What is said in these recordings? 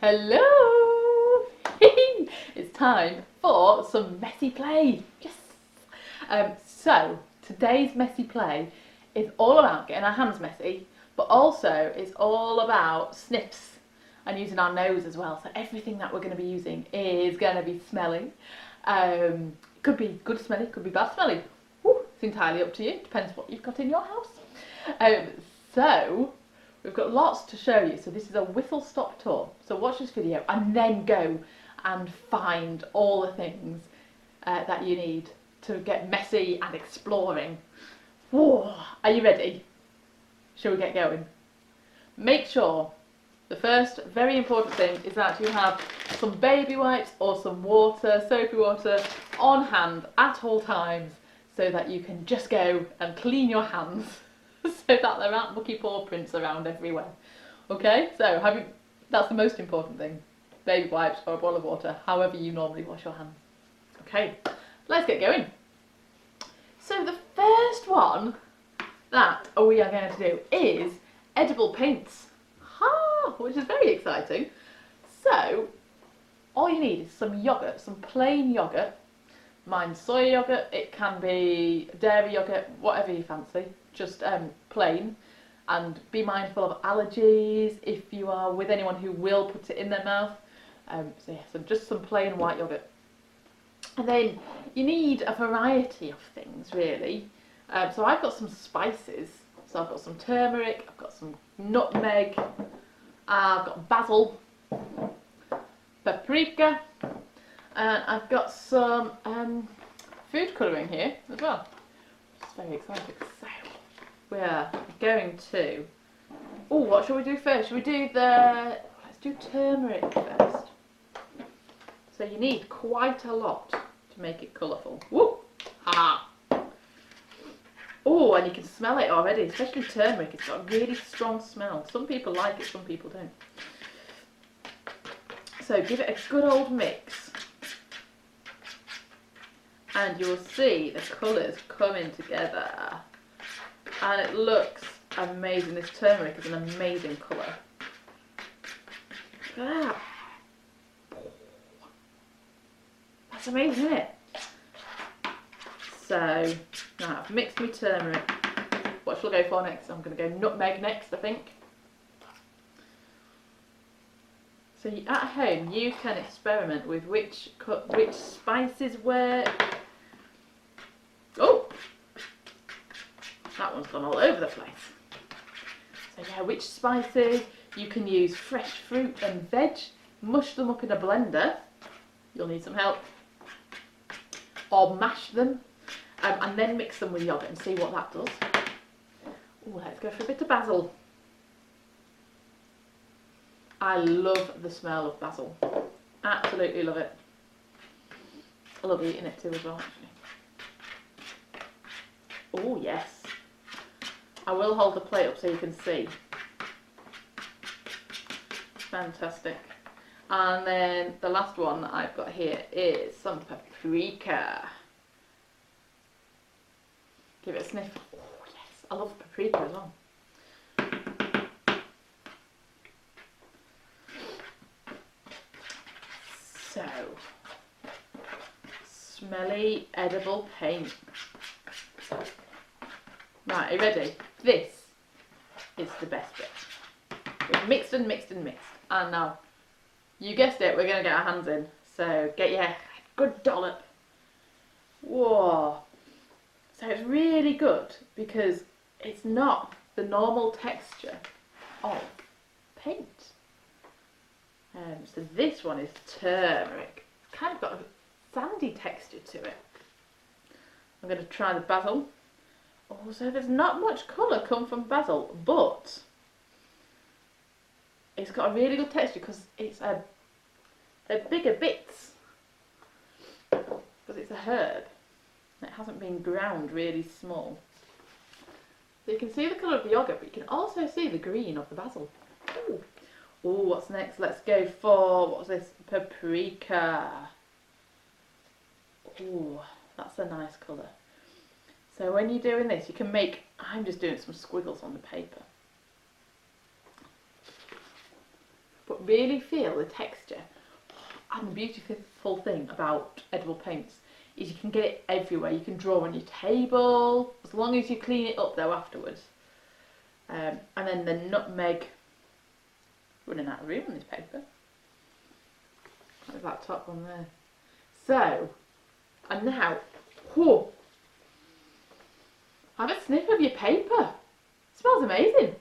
Hello! It's time for some messy play. Yes! So, today's messy play is all about getting our hands messy, but also it's all about sniffs and using our nose as well. So everything that we're going to be using is going to be smelly. Could be good smelly, could be bad smelly. Woo, it's entirely up to you. Depends what you've got in your house. So we've got lots to show you. So this is a whistle-stop tour. So watch this video and then go and find all the things that you need to get messy and exploring. Whoa, are you ready? Shall we get going? Make sure the first very important thing is that you have some baby wipes or some water, soapy water, on hand at all times so that you can just go and clean your hands so that there aren't mucky paw prints around everywhere. Okay, so that's the most important thing. Baby wipes or a bowl of water, however you normally wash your hands. Okay, let's get going. So the first one that we are going to do is edible paints, which is very exciting. So all you need is some yogurt, some plain yogurt. Mine's soy yogurt, it can be dairy yogurt, whatever you fancy, just plain. And be mindful of allergies if you are with anyone who will put it in their mouth. So just some plain white yogurt. And then you need a variety of things really. So I've got some spices. So I've got some turmeric, I've got some nutmeg, I've got basil, paprika, and I've got some food colouring here as well. It's very exciting. So we're going to, what shall we do first? Shall we do let's do turmeric first. So you need quite a lot to make it colourful. Woo! Ha! Oh, and you can smell it already, especially turmeric. It's got a really strong smell. Some people like it, some people don't. So give it a good old mix. And you'll see the colours coming together. And it looks amazing. This turmeric is an amazing colour. Look at that. That's amazing, isn't it? So now I've mixed my turmeric. What shall I go for next? I'm going to go nutmeg next, I think. So at home you can experiment with which spices work. Oh, that one's gone all over the place. So yeah, which spices? You can use fresh fruit and veg, mush them up in a blender. You'll need some help. Or mash them. And then mix them with yogurt and see what that does. Ooh, let's go for a bit of basil. I love the smell of basil. Absolutely love it. I love eating it too as well, actually. Oh yes. I will hold the plate up so you can see. Fantastic. And then the last one that I've got here is some paprika. Give it a sniff. Oh yes, I love paprika as well. So, smelly edible paint. Right, are you ready? This is the best bit. We've mixed and mixed and mixed. And now, you guessed it, we're going to get our hands in. So get your good dollop. Whoa. So it's really good because it's not the normal texture of paint. So this one is turmeric. It's kind of got a sandy texture to it. I'm going to try the basil. Oh, so there's not much colour come from basil, but it's got a really good texture because it's they're bigger bits because it's a herb. It hasn't been ground really small. So you can see the colour of the yogurt, but you can also see the green of the basil. Ooh. Ooh, what's next? Let's go for, what's this? Paprika. Ooh, that's a nice colour. So when you're doing this, you can make, I'm just doing some squiggles on the paper. but really feel the texture. And the beautiful thing about edible paints is you can get it everywhere. You can draw on your table, as long as you clean it up though afterwards. And then the nutmeg, running out of room on this paper. There's that top one there. So, and now, whoa, have a sniff of your paper. It smells amazing.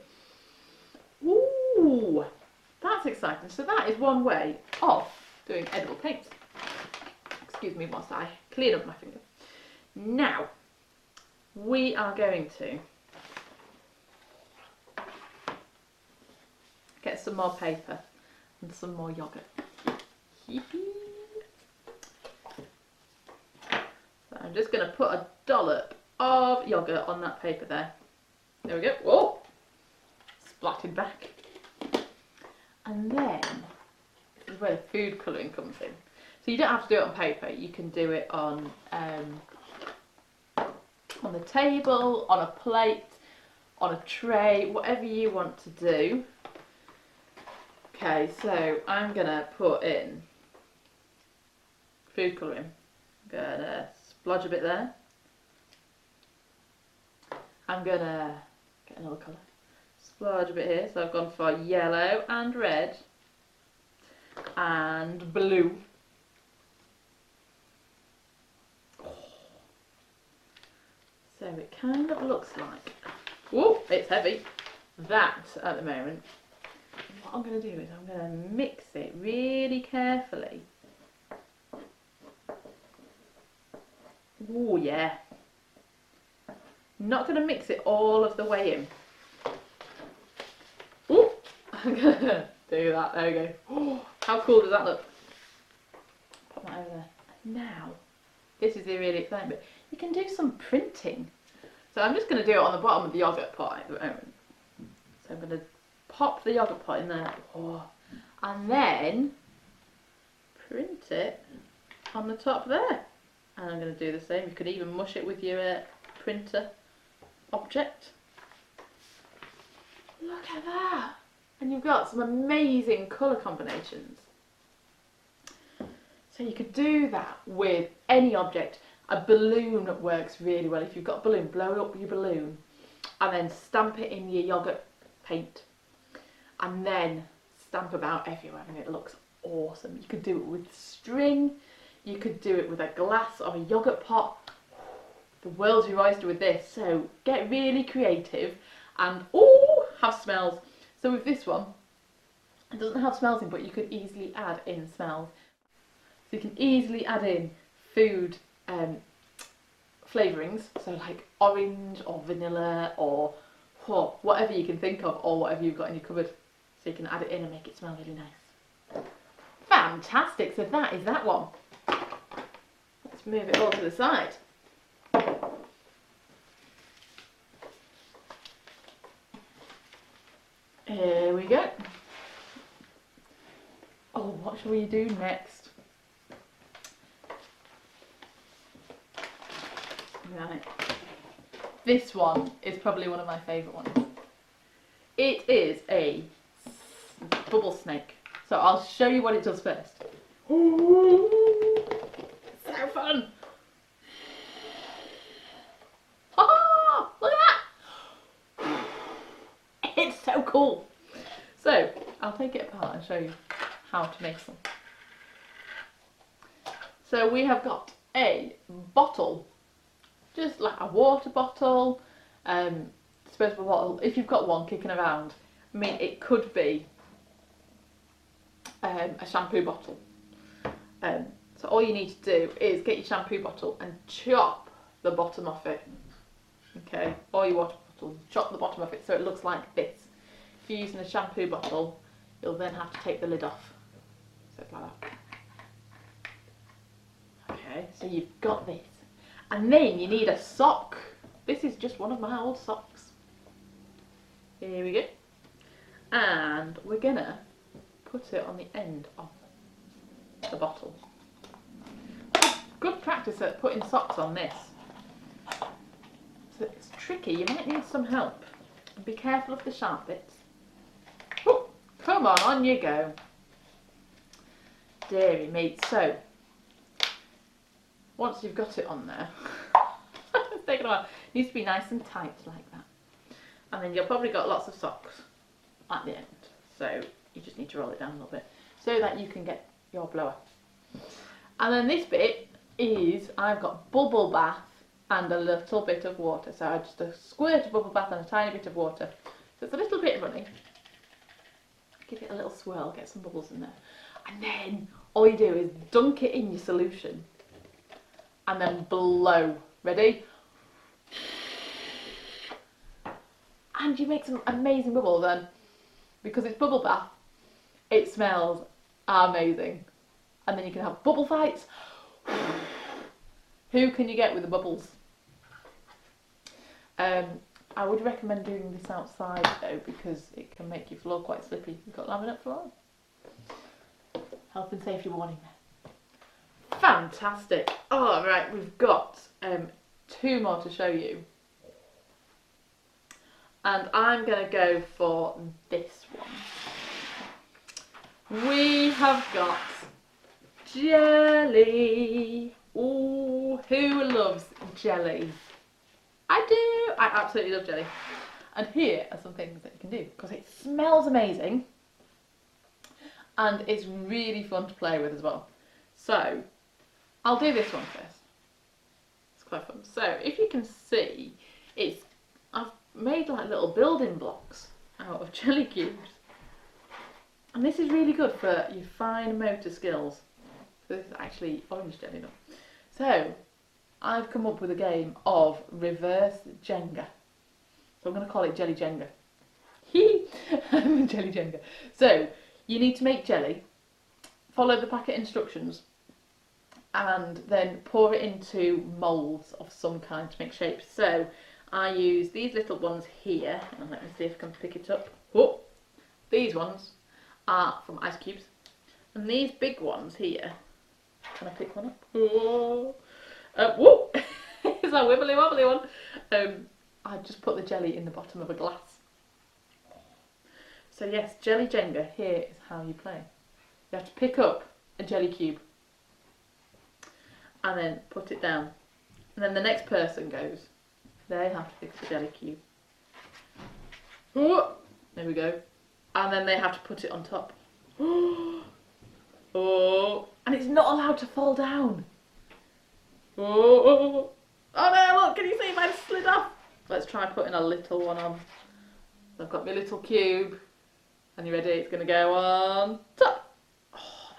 Ooh, that's exciting. So that is one way of doing edible paints. Excuse me whilst I clean up my finger. Now, we are going to get some more paper and some more yoghurt. So I'm just going to put a dollop of yoghurt on that paper there. There we go. Whoa! Splattered back. And then, this is where the food colouring comes in. So you don't have to do it on paper. You can do it on the table, on a plate, on a tray, whatever you want to do. Okay, so I'm going to put in food colouring. I'm going to splodge a bit there. I'm going to get another colour. Splodge a bit here. So I've gone for yellow and red and blue. So it kind of looks like, whoa, it's heavy, that at the moment. What I'm going to do is I'm going to mix it really carefully. Oh yeah. Not going to mix it all of the way in. Oh, I'm going to do that. There we go. Oh, how cool does that look? Put that over there. Now, this is the really exciting bit. You can do some printing. So I'm just going to do it on the bottom of the yoghurt pot at the moment. So I'm going to pop the yoghurt pot in there. Oh, and then print it on the top there. And I'm going to do the same. You could even mush it with your printer object. Look at that. And you've got some amazing colour combinations. So you could do that with any object. A balloon works really well. If you've got a balloon, blow up your balloon and then stamp it in your yoghurt paint and then stamp about everywhere and it looks awesome. You could do it with string, you could do it with a glass of a yoghurt pot. The world's your oyster with this. So get really creative and have smells. So with this one, it doesn't have smells in, but you could easily add in smells. So you can easily add in food flavourings, so like orange or vanilla or whatever you can think of, or whatever you've got in your cupboard, so you can add it in and make it smell really nice. Fantastic, so that is that one. Let's move it all to the side. Here we go. Oh, what shall we do next? Right. This one is probably one of my favourite ones. It is a bubble snake. So I'll show you what it does first. Ooh, so fun! Oh, look at that! It's so cool. So I'll take it apart and show you how to make some. So we have got a bottle. Just like a water bottle, disposable bottle, if you've got one kicking around. I mean, it could be a shampoo bottle. So all you need to do is get your shampoo bottle and chop the bottom off it. Okay, or your water bottle, chop the bottom of it so it looks like this. If you're using a shampoo bottle, you'll then have to take the lid off. So it's like that. Okay, so you've got this. And then you need a sock. This is just one of my old socks. Here we go. And we're gonna put it on the end of the bottle. Good practice at putting socks on this. So it's tricky, you might need some help. Be careful of the sharp bits. Oh, come on you go. dearie me. So, once you've got it on there, it's taken a while. It needs to be nice and tight like that. And then you've probably got lots of socks at the end. So, you just need to roll it down a little bit so that you can get your blower. And then this bit is, I've got bubble bath and a little bit of water. So I just a squirt of bubble bath and a tiny bit of water. So it's a little bit runny. Give it a little swirl, get some bubbles in there. And then all you do is dunk it in your solution and then blow. Ready? And you make some amazing bubbles, and because it's bubble bath, it smells amazing. And then you can have bubble fights. Who can you get with the bubbles? I would recommend doing this outside though, because it can make your floor quite slippy. You've got laminate floor. Health and safety warning there. Fantastic. All right, we've got 2 more to show you. And I'm going to go for this one. We have got jelly. Ooh, who loves jelly? I do. I absolutely love jelly. And here are some things that you can do, because it smells amazing and it's really fun to play with as well. So I'll do this one first. It's quite fun. So if you can see, I've made like little building blocks out of jelly cubes. And this is really good for your fine motor skills. So this is actually orange jelly now. So I've come up with a game of reverse Jenga. So I'm going to call it Jelly Jenga. Jelly Jenga. So you need to make jelly, follow the packet instructions, and then pour it into moulds of some kind to make shapes. So I use these little ones here, and let me see if I can pick it up. Whoa. These ones are from ice cubes, and these big ones here, can I pick one up? Whoa. Whoa. It's a wibbly wobbly one. I just put the jelly in the bottom of a glass. So yes, Jelly Jenga, here is how you play. You have to pick up a jelly cube and then put it down. And then the next person goes. They have to pick up the jelly cube. Oh, there we go. And then they have to put it on top. Oh, and it's not allowed to fall down. Oh no, look, can you see mine slid off? Let's try putting a little one on. I've got my little cube. And you ready? It's going to go on top. Oh,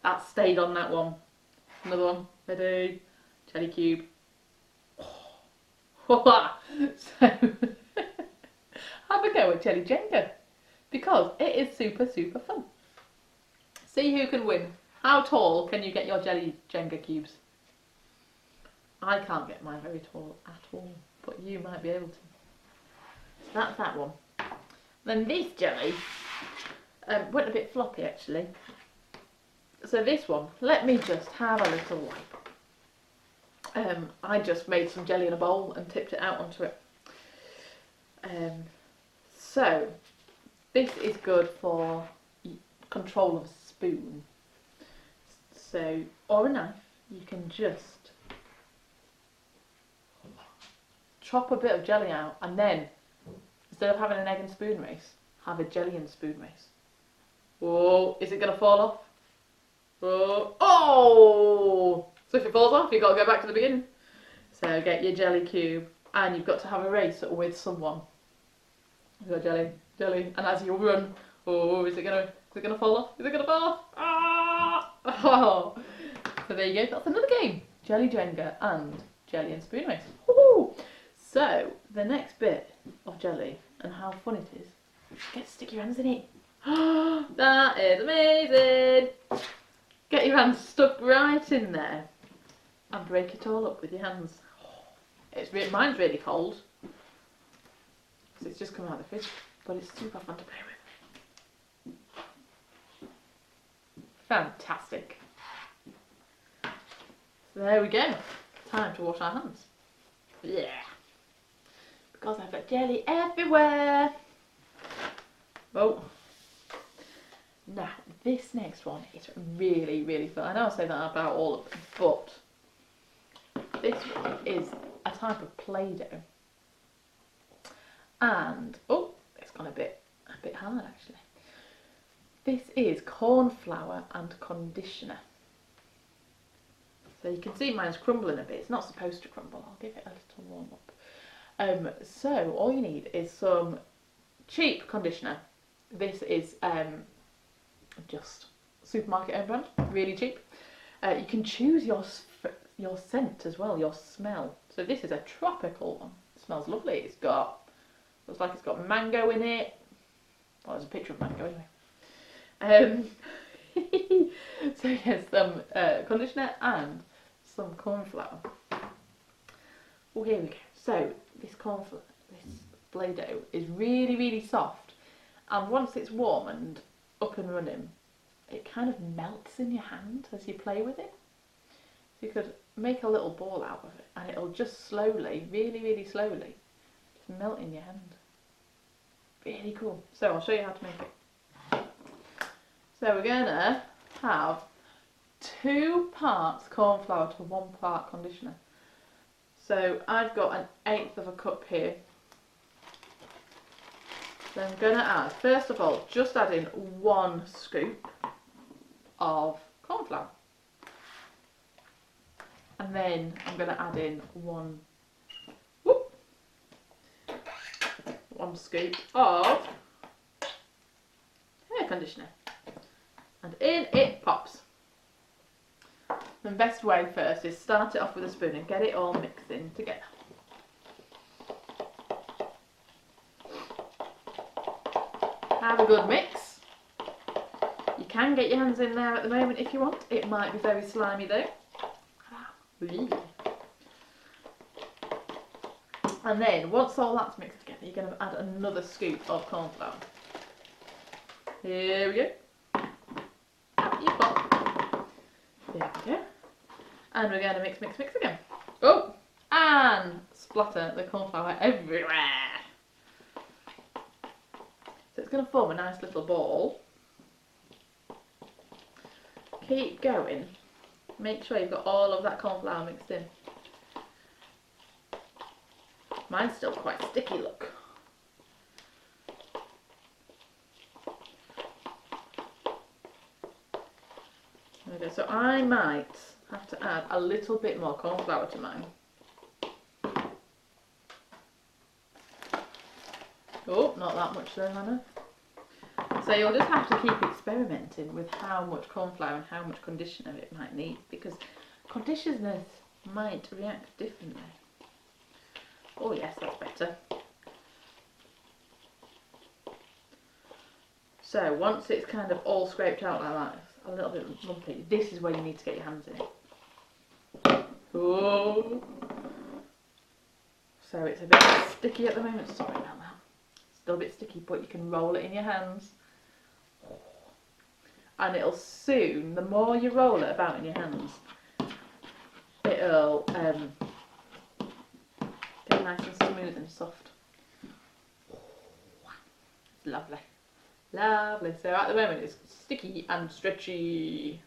that stayed on that one. Another one. Ready? Jelly cube. Oh. So, have a go at Jelly Jenga. Because it is super, super fun. See who can win. How tall can you get your Jelly Jenga cubes? I can't get mine very tall at all, but you might be able to. That's that one. Then this jelly went a bit floppy actually. So this one, let me just have a little wipe. I just made some jelly in a bowl and tipped it out onto it. So this is good for control of a spoon. So, or a knife, you can just chop a bit of jelly out, and then instead of having an egg and spoon race, have a jelly and spoon race. Whoa, is it going to fall off? Whoa. Oh! So if it falls off, you've got to go back to the beginning. So get your jelly cube, and you've got to have a race with someone. You've got jelly, and as you run, oh, is it going to fall off? Is it going to fall off? Ah! Oh! So there you go, that's another game. Jelly Jenga and jelly and spoon race. Woo! So, the next bit of jelly, and how fun it is, get to stick your hands in it. That is amazing! Get your hands stuck right in there and break it all up with your hands. Mine's really cold, because it's just come out of the fridge, but it's super fun to play with. Fantastic. So there we go. Time to wash our hands. Yeah. Because I've got jelly everywhere. Oh. Now, this next one is really, really fun. I know I say that about all of them, but this one is a type of Play-doh. And, oh, it's gone a bit hard actually. This is cornflour and conditioner. So you can see mine's crumbling a bit. It's not supposed to crumble. I'll give it a little warm up. So all you need is some cheap conditioner. This is just supermarket own brand, really cheap. You can choose your scent as well, your smell. So this is a tropical one. It smells lovely. Looks like it's got mango in it. Well, there's a picture of mango anyway. So yes, some conditioner and some cornflour. Oh, here we go. So this Play-doh is really, really soft, and once it's warm and up and running, it kind of melts in your hand as you play with it. So you could make a little ball out of it, and it'll just slowly, really, really slowly, just melt in your hand. Really cool. So I'll show you how to make it. So we're gonna have 2 parts cornflour to 1 part conditioner. So I've got 1/8 of a cup here. So I'm going to add, first of all, just add in 1 scoop of cornflour. And then I'm going to add in 1 scoop of hair conditioner. And in it pops. The best way first is start it off with a spoon and get it all mixed in together. Have a good mix. You can get your hands in there at the moment if you want. It might be very slimy though. And then once all that's mixed together, you're going to add another scoop of cornflour. Here we go. You pop. There we go. And we're going to mix again. Oh! And splatter the cornflour everywhere. So it's going to form a nice little ball. Keep going. Make sure you've got all of that cornflour mixed in. Mine's still quite sticky, look. There we go. So I might have to add a little bit more cornflour to mine. Oh, not that much though, Hannah. So you'll just have to keep experimenting with how much cornflour and how much conditioner it might need, because conditioners might react differently. Oh yes, that's better. So once it's kind of all scraped out like that, it's a little bit lumpy, this is where you need to get your hands in it. Oh. So it's a bit sticky at the moment, sorry about that. Still a bit sticky, but you can roll it in your hands. And it'll soon, the more you roll it about in your hands, it'll get nice and smooth and soft. It's lovely. Lovely. So at the moment it's sticky and stretchy.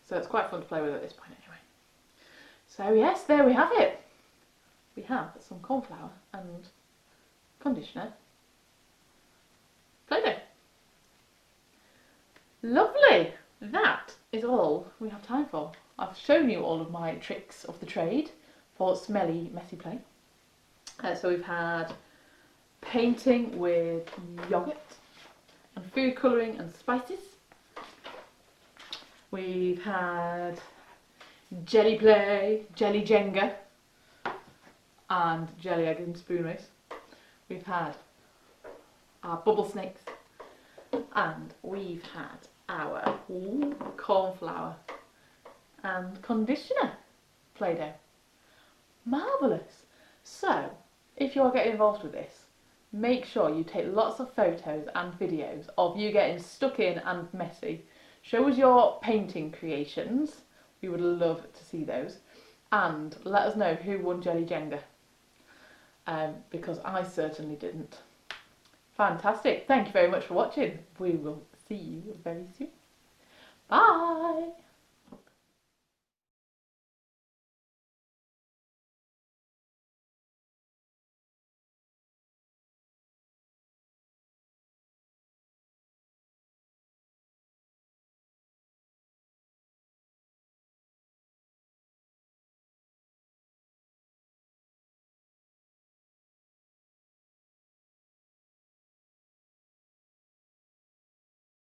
So it's quite fun to play with at this point anyway. So yes, there we have it. We have some cornflour and conditioner Play-doh. Lovely! That is all we have time for. I've shown you all of my tricks of the trade for Smelly Messy Play. So we've had painting with yoghurt and food colouring and spices. We've had jelly play, jelly Jenga and jelly egg and spoon race. We've had our bubble snakes and we've had our cornflour and conditioner Play-doh. Marvellous! So, if you're getting involved with this, make sure you take lots of photos and videos of you getting stuck in and messy. Show us your painting creations. We would love to see those. And let us know who won Jelly Jenga. Because I certainly didn't. Fantastic. Thank you very much for watching. We will see you very soon. Bye!